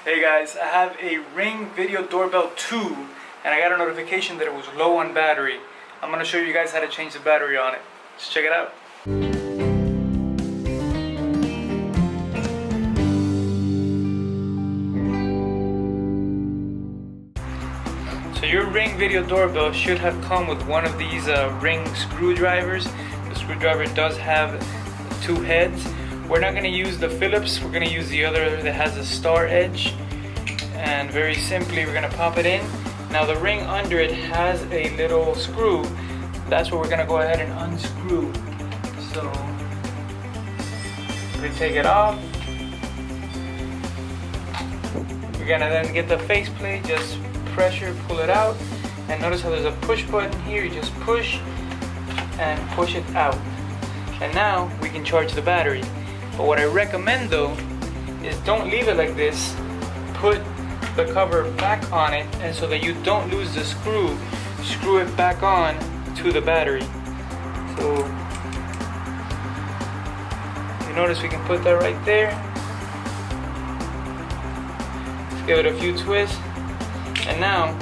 Hey guys, I have a Ring Video Doorbell 2 and I got a notification that it was low on battery. I'm going to show you guys how to change the battery on it. Let's check it out. So your Ring Video Doorbell should have come with one of these ring screwdrivers. The screwdriver does have two heads. We're not going to use the Phillips, we're going to use the other that has a star edge. And very simply, we're going to pop it in. Now the ring under it has a little screw. That's what we're going to go ahead and unscrew. So, we take it off. We're going to then get the faceplate, just pressure, pull it out. And notice how there's a push button here. You just push and push it out. And now we can charge the battery. But what I recommend though is don't leave it like this. Put the cover back on it, and so that you don't lose the screw, screw it back on to the battery. So you notice we can put that right there. Let's give it a few twists. And now,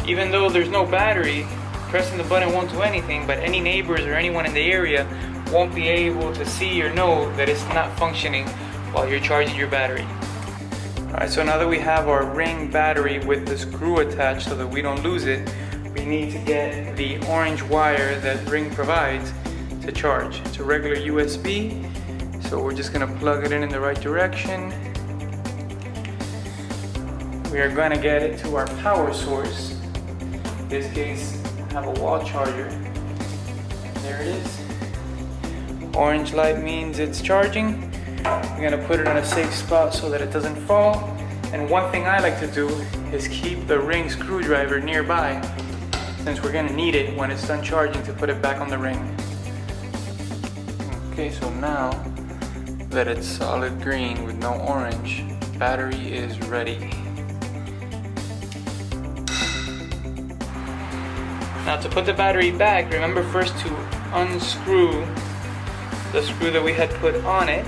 even though there's no battery, pressing the button won't do anything, but any neighbors or anyone in the area won't be able to see or know that it's not functioning while you're charging your battery. Alright, so now that we have our Ring battery with the screw attached so that we don't lose it, we need to get the orange wire that Ring provides to charge. It's a regular USB, so we're just going to plug it in the right direction. We are going to get it to our power source. In this case, I have a wall charger. And there it is. Orange light means it's charging. We're going to put it in a safe spot so that it doesn't fall. And one thing I like to do is keep the Ring screwdriver nearby, since we're going to need it when it's done charging to put it back on the ring. Okay, so now that it's solid green with no orange, battery is ready. Now to put the battery back, remember first to unscrew the screw that we had put on it.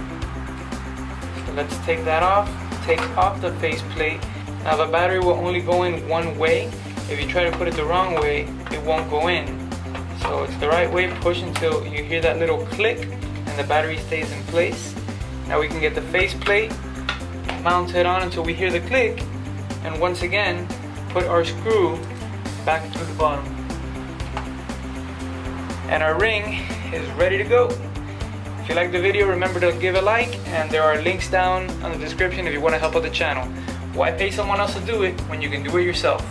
So let's take that off. Take off the faceplate. Now the battery will only go in one way. If you try to put it the wrong way, it won't go in. So it's the right way. Push until you hear that little click and the battery stays in place. Now we can get the faceplate mounted on until we hear the click, and once again put our screw back through the bottom. And our Ring is ready to go. If you like the video, remember to give a like, and there are links down on the description if you want to help out the channel. Why pay someone else to do it when you can do it yourself?